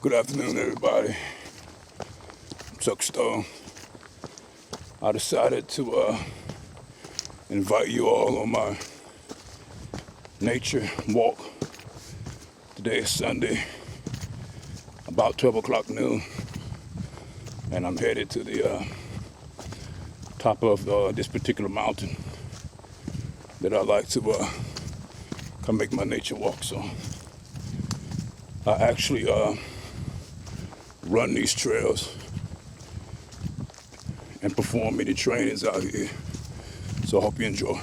Good afternoon, everybody. Chucc. I decided to invite you all on my nature walk. Today is Sunday, about 12 o'clock noon, and I'm headed to the top of this particular mountain that I like to come make my nature walk. So I actually run these trails and perform many trainings out here. So I hope you enjoy.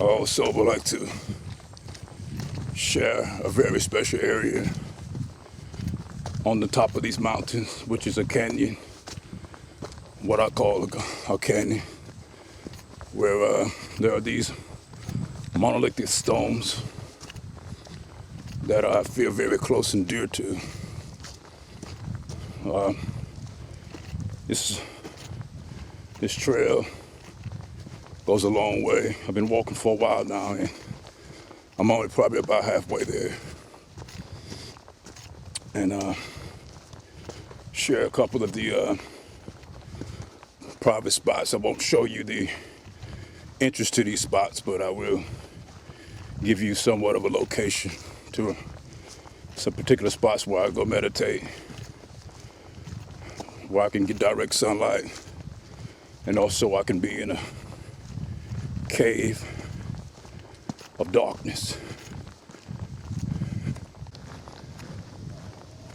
I also would like to share a very special area on the top of these mountains, which is a canyon, what I call a canyon, where there are these monolithic stones that I feel very close and dear to. This trail goes a long way. I've been walking for a while now, and I'm only probably about halfway there. And share a couple of the private spots. I won't show you the entrance to these spots, but I will give you somewhat of a location to some particular spots where I go meditate, where I can get direct sunlight, and also I can be in a cave of darkness.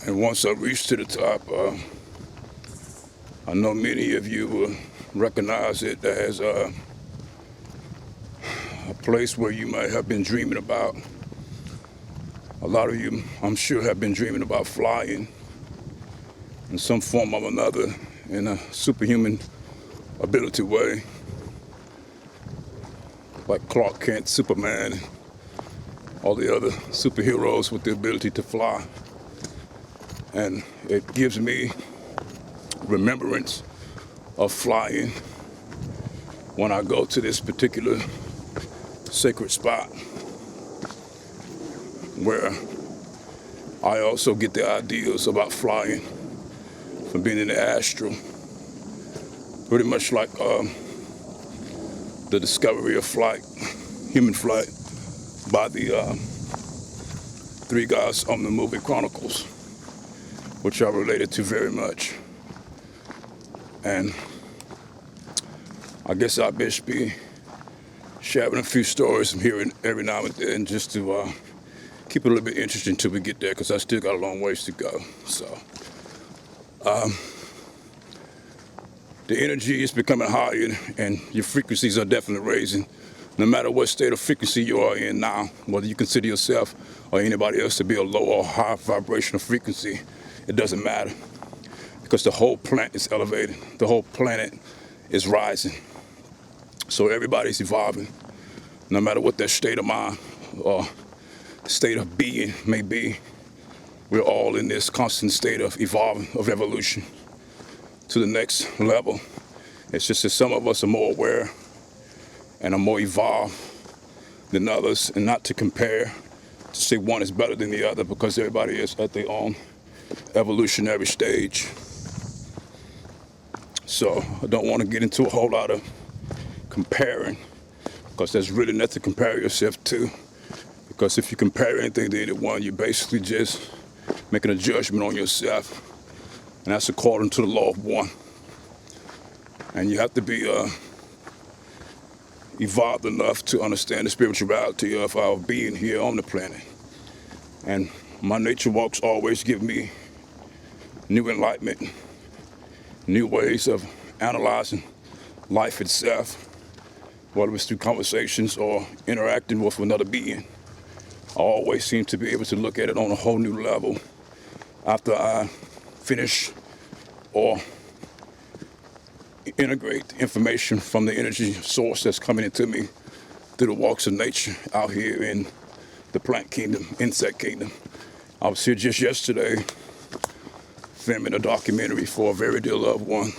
And once I reach to the top, I know many of you will recognize it as a place where you might have been dreaming about. A lot of you, I'm sure, have been dreaming about flying in some form or another in a superhuman ability way, like Clark Kent, Superman, and all the other superheroes with the ability to fly. And it gives me remembrance of flying when I go to this particular sacred spot, where I also get the ideas about flying from being in the astral. Pretty much like the discovery of flight, human flight, by the three guys on the movie Chronicles, which I related to very much. And I guess I'll just be sharing a few stories from here every now and then, just to keep it a little bit interesting until we get there, because I still got a long ways to go. So the energy is becoming higher, and your frequencies are definitely raising. No matter what state of frequency you are in now, whether you consider yourself or anybody else to be a low or high vibrational frequency, it doesn't matter, because the whole planet is elevated. The whole planet is rising. So everybody's evolving, no matter what their state of mind or state of being may be. We're all in this constant state of evolving, of evolution to the next level. It's just that some of us are more aware and are more evolved than others, and not to compare, to say one is better than the other, because everybody is at their own evolutionary stage. So I don't want to get into a whole lot of comparing, because there's really nothing to compare yourself to. Because if you compare anything to anyone, you're basically just making a judgment on yourself, and that's according to the law of one. And you have to be evolved enough to understand the spirituality of our being here on the planet. And my nature walks always give me new enlightenment, new ways of analyzing life itself, whether it's through conversations or interacting with another being. I always seem to be able to look at it on a whole new level after I finish or integrate the information from the energy source that's coming into me through the walks of nature out here in the plant kingdom, insect kingdom. I was here just yesterday filming a documentary for a very dear loved one.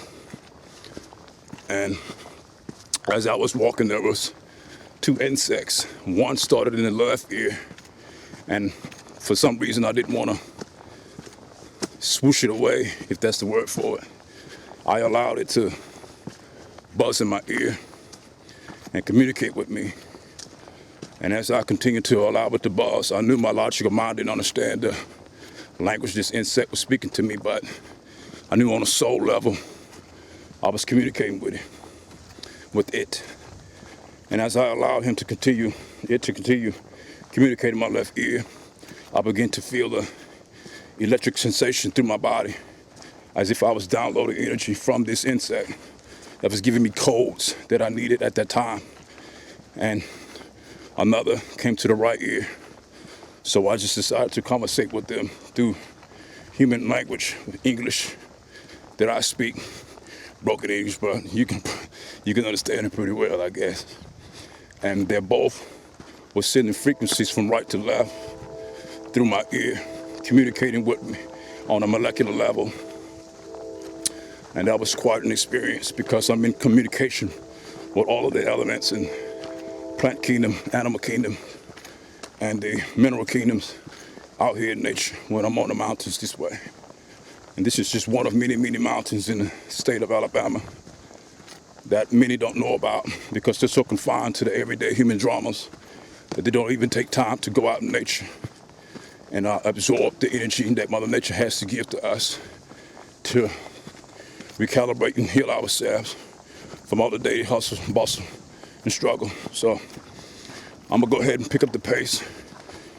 And as I was walking, there was two insects. One started in the left ear, and for some reason I didn't want to swoosh it away, if that's the word for it. I allowed it to buzz in my ear and communicate with me. And as I continued to allow it to buzz, I knew my logical mind didn't understand the language this insect was speaking to me, but I knew on a soul level I was communicating with it. And as I allowed it to continue communicating in my left ear, I began to feel the electric sensation through my body, as if I was downloading energy from this insect that was giving me codes that I needed at that time. And another came to the right ear. So I just decided to conversate with them through human language, English that I speak, broken English, but you can understand it pretty well, I guess. And they both were sending frequencies from right to left through my ear, communicating with me on a molecular level. And that was quite an experience because I'm in communication with all of the elements in plant kingdom, animal kingdom, and the mineral kingdoms out here in nature when I'm on the mountains this way. And this is just one of many, many mountains in the state of Alabama that many don't know about because they're so confined to the everyday human dramas that they don't even take time to go out in nature and absorb the energy that Mother Nature has to give to us to recalibrate and heal ourselves from all the daily hustle, bustle, and struggle. So I'm gonna go ahead and pick up the pace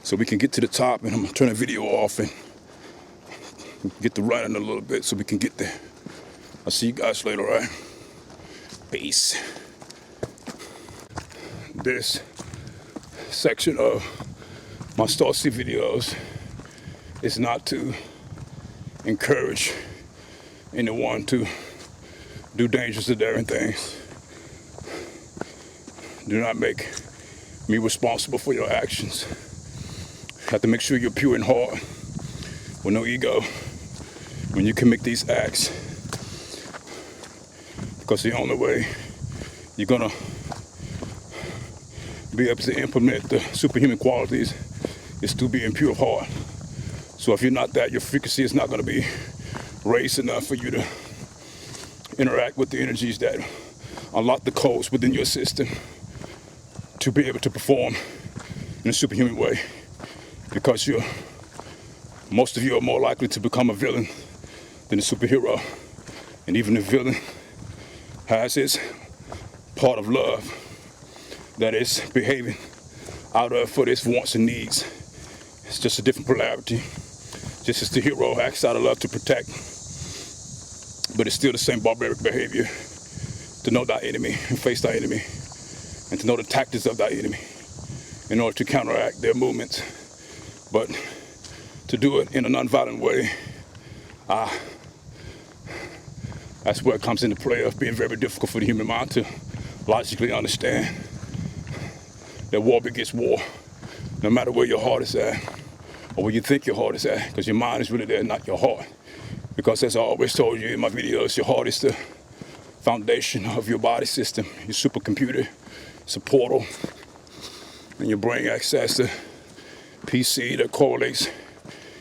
so we can get to the top, and I'm gonna turn the video off and get the running a little bit so we can get there. I'll see you guys later, all right? Peace. This section of my Star-Starseed videos is not to encourage anyone to do dangerous or daring things. Do not make me responsible for your actions. You have to make sure you're pure in heart with no ego when you commit these acts, because the only way you're gonna be able to implement the superhuman qualities is through being pure of heart. So if you're not that, your frequency is not gonna be raised enough for you to interact with the energies that unlock the codes within your system to be able to perform in a superhuman way, because most of you are more likely to become a villain than a superhero. And even the villain has its part of love that is behaving out of for its wants and needs. It's just a different polarity. Just as the hero acts out of love to protect, but it's still the same barbaric behavior to know thy enemy and face thy enemy, and to know the tactics of thy enemy in order to counteract their movements. But to do it in a non-violent way, that's where it comes into play of being very difficult for the human mind to logically understand that war begets war, no matter where your heart is at, or where you think your heart is at, because your mind is really there, not your heart. Because as I always told you in my videos, your heart is the foundation of your body system, your supercomputer. It's a portal, and your brain acts as the PC that correlates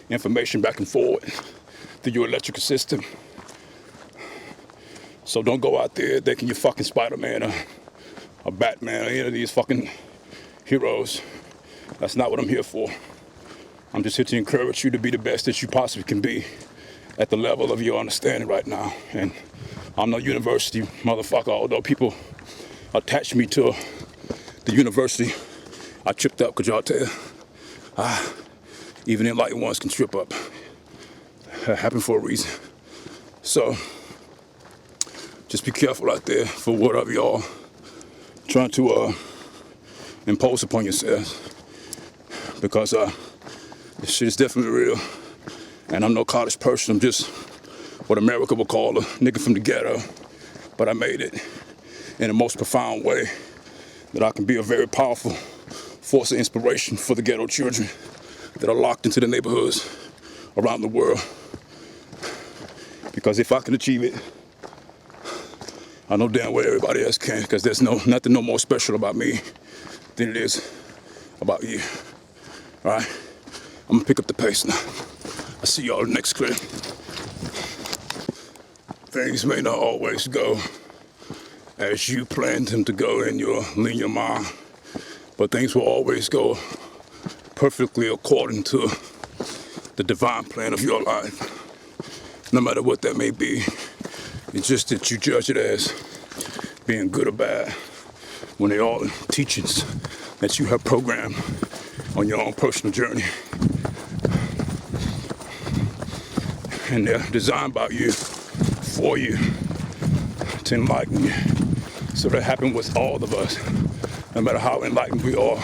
information back and forward through your electrical system. So don't go out there thinking you're fucking Spider-Man or Batman or any of these fucking heroes. That's not what I'm here for. I'm just here to encourage you to be the best that you possibly can be at the level of your understanding right now. And I'm no university motherfucker, although people attach me to the university. I tripped up, could y'all tell? Even enlightened ones can trip up. That happened for a reason. So just be careful out there for whatever y'all trying to impose upon yourselves, because this shit is definitely real. And I'm no college person. I'm just what America would call a nigga from the ghetto. But I made it in the most profound way that I can be a very powerful force of inspiration for the ghetto children that are locked into the neighborhoods around the world. Because if I can achieve it, I know damn well everybody else can, because there's nothing no more special about me than it is about you. All right? I'm gonna pick up the pace now. I'll see y'all in the next clip. Things may not always go as you planned them to go in your linear mind, but things will always go perfectly according to the divine plan of your life, no matter what that may be. It's just that you judge it as being good or bad, when they all teachings that you have programmed on your own personal journey. And they're designed by you, for you, to enlighten you. So that happened with all of us, no matter how enlightened we are,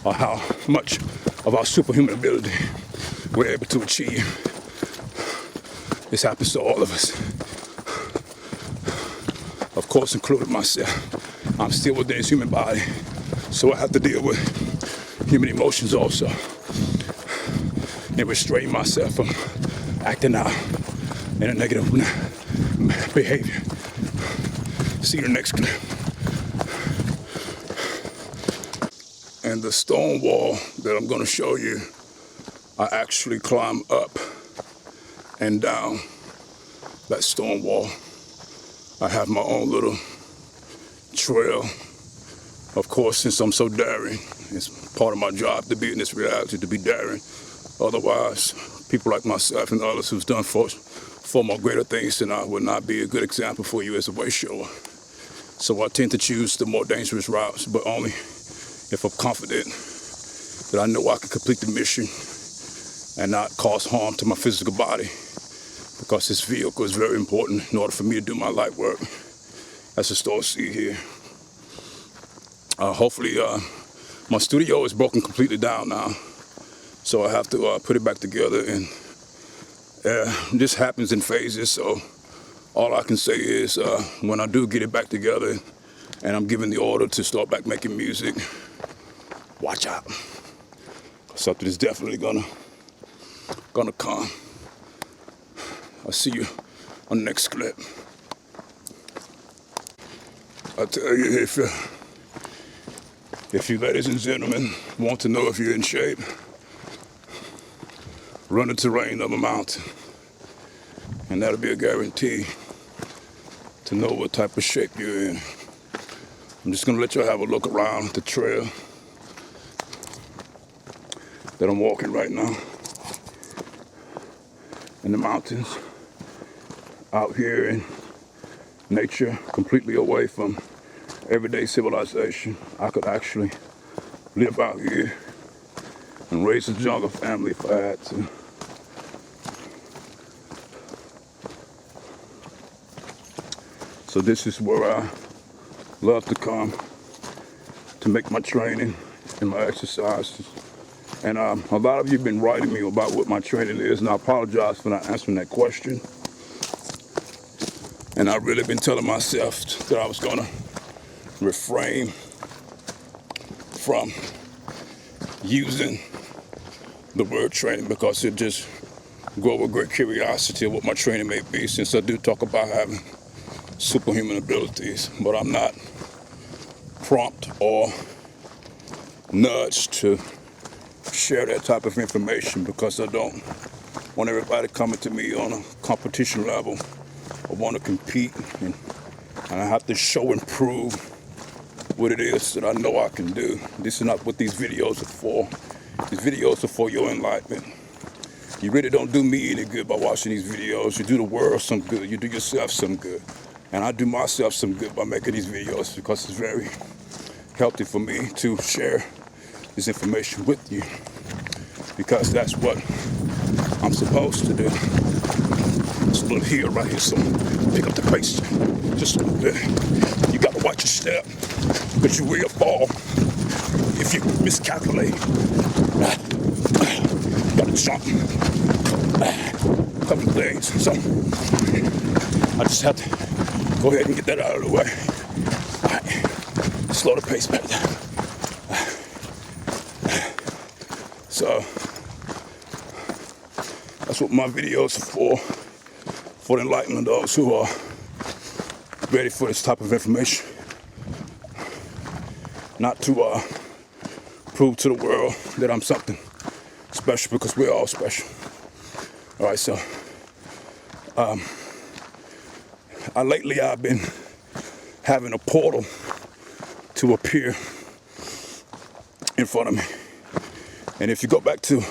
or how much of our superhuman ability we're able to achieve. This happens to all of us. Of course, including myself. I'm still within this human body, so I have to deal with human emotions also, and restrain myself from acting out in a negative behavior. See you in the next clip. And the stone wall that I'm going to show you, I actually climb up and down that stone wall. I have my own little trail. Of course, since I'm so daring, it's part of my job to be in this reality, to be daring. Otherwise, people like myself and others who's done far more greater things than I would not be a good example for you as a way shower. So I tend to choose the more dangerous routes, but only if I'm confident that I know I can complete the mission and not cause harm to my physical body, because this vehicle is very important in order for me to do my light work as a Star-Starseed here. Hopefully, my studio is broken completely down now, so I have to put it back together, and this happens in phases, so all I can say is when I do get it back together and I'm given the order to start back making music, watch out. Something is definitely gonna come. I'll see you on the next clip. I tell you, if you ladies and gentlemen want to know if you're in shape, run the terrain of a mountain, and that'll be a guarantee to know what type of shape you're in. I'm just gonna let y'all have a look around the trail that I'm walking right now in the mountains, out here in nature, completely away from everyday civilization. I could actually live out here and raise a jungle family if I had to. So this is where I love to come to make my training and my exercises. And a lot of you have been writing me about what my training is, and I apologize for not answering that question. And I've really been telling myself that I was gonna refrain from using the word training, because it just grow with great curiosity of what my training may be, since I do talk about having superhuman abilities, but I'm not prompt or nudged to share that type of information, because I don't want everybody coming to me on a competition level or want to compete, and I have to show and prove what it is that I know I can do. This is not what these videos are for. These videos are for your enlightenment. You really don't do me any good by watching these videos. You do the world some good. You do yourself some good. And I do myself some good by making these videos, because it's very healthy for me to share this information with you, because that's what I'm supposed to do. It's a little hill right here, so pick up the pace just a little bit. You gotta watch your step, because you will fall if you miscalculate. Gotta jump. A couple of things. So I just have to go ahead and get that out of the way. All right. Slow the pace back down. So that's what my videos are for the enlightenment of those who are ready for this type of information. Not to prove to the world that I'm something special, because we're all special. All right, so lately I've been having a portal to appear in front of me. And if you go back to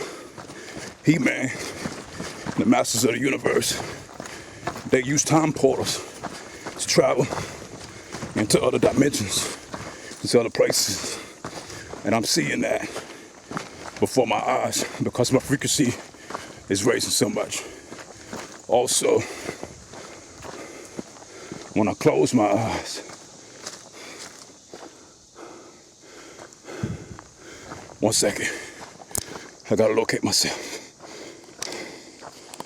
He-Man, the Masters of the Universe, they use time portals to travel into other dimensions, into other places. And I'm seeing that before my eyes because my frequency is raising so much. Also, when I close my eyes, one second, I gotta locate myself.